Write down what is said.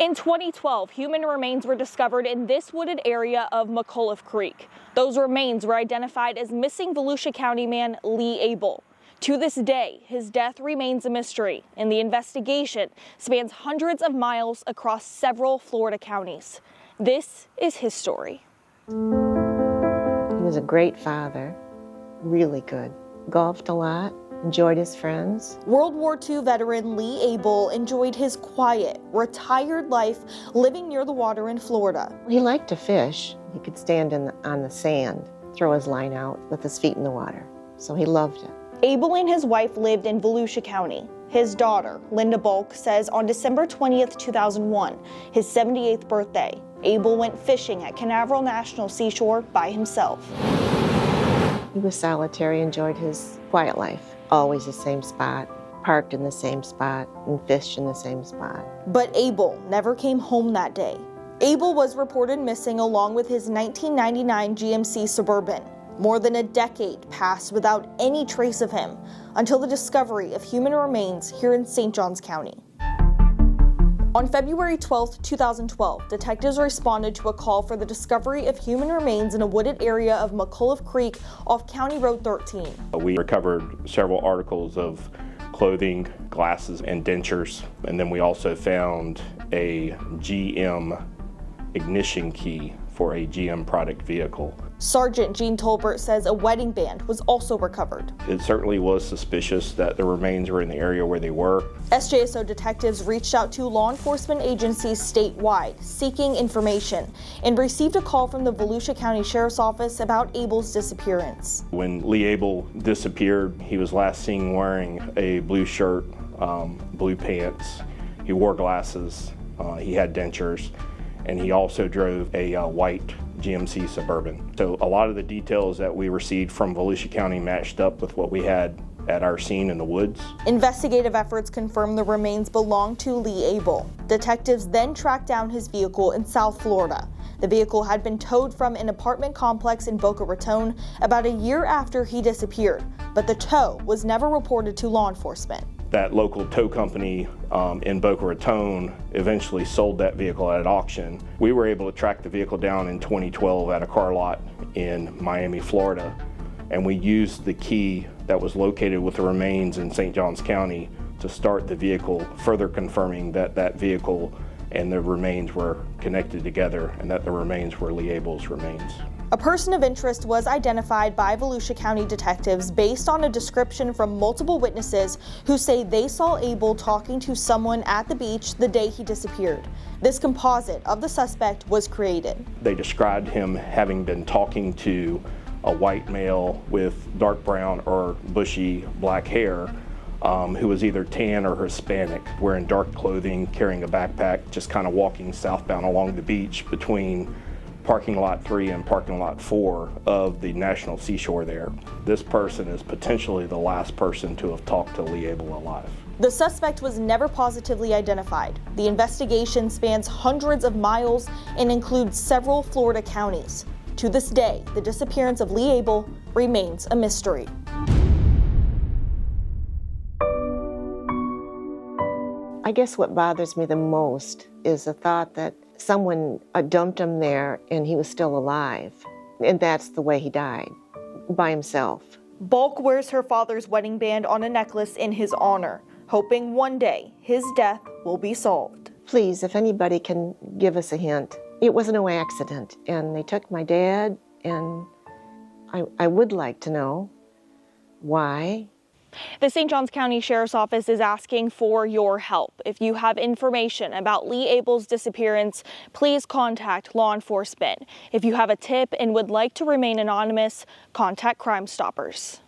In 2012, human remains were discovered in this wooded area of McCullough Creek. Those remains were identified as missing Volusia County man Leigh Abel. To this day, his death remains a mystery, and the investigation spans hundreds of miles across several Florida counties. This is his story. He was a great father, really good. Golfed a lot, enjoyed his friends. World War II veteran Leigh Abel enjoyed his quiet, retired life living near the water in Florida. He liked to fish. He could stand on the sand, throw his line out with his feet in the water. So he loved it. Abel and his wife lived in Volusia County. His daughter, Linda Bulk, says on December 20th, 2001, his 78th birthday, Abel went fishing at Canaveral National Seashore by himself. He was solitary, enjoyed his quiet life. Always the same spot, parked in the same spot, and fished in the same spot. But Abel never came home that day. Abel was reported missing along with his 1999 GMC Suburban. More than a decade passed without any trace of him until the discovery of human remains here in St. Johns County. On February 12, 2012, detectives responded to a call for the discovery of human remains in a wooded area of McCullough Creek off County Road 13. We recovered several articles of clothing, glasses, and dentures, and then we also found a GM ignition key for a GM product vehicle. Sergeant Gene Tolbert says a wedding band was also recovered. It certainly was suspicious that the remains were in the area where they were. SJSO detectives reached out to law enforcement agencies statewide seeking information and received a call from the Volusia County Sheriff's Office about Abel's disappearance. When Leigh Abel disappeared, he was last seen wearing a blue shirt, blue pants. He wore glasses, he had dentures, and he also drove a white GMC Suburban. So a lot of the details that we received from Volusia County matched up with what we had at our scene in the woods. Investigative efforts confirmed the remains belonged to Leigh Abel. Detectives then tracked down his vehicle in South Florida. The vehicle had been towed from an apartment complex in Boca Raton about a year after he disappeared, but the tow was never reported to law enforcement. That local tow company in Boca Raton eventually sold that vehicle at auction. We were able to track the vehicle down in 2012 at a car lot in Miami, Florida, and we used the key that was located with the remains in St. Johns County to start the vehicle, further confirming that that vehicle and the remains were connected together and that the remains were Leigh Abel's remains. A person of interest was identified by Volusia County detectives based on a description from multiple witnesses who say they saw Abel talking to someone at the beach the day he disappeared. This composite of the suspect was created. They described him having been talking to a white male with dark brown or bushy black hair who was either tan or Hispanic, wearing dark clothing, carrying a backpack, just kind of walking southbound along the beach between parking lot 3 and parking lot 4 of the National Seashore there. This person is potentially the last person to have talked to Leigh Abel alive. The suspect was never positively identified. The investigation spans hundreds of miles and includes several Florida counties. To this day, the disappearance of Leigh Abel remains a mystery. I guess what bothers me the most is the thought that someone dumped him there and he was still alive. And that's the way he died, by himself. Bulk wears her father's wedding band on a necklace in his honor, hoping one day his death will be solved. Please, if anybody can give us a hint. It was no accident, and they took my dad, and I would like to know why. The St. Johns County Sheriff's Office is asking for your help. If you have information about Leigh Abel's disappearance, please contact law enforcement. If you have a tip and would like to remain anonymous, contact Crime Stoppers.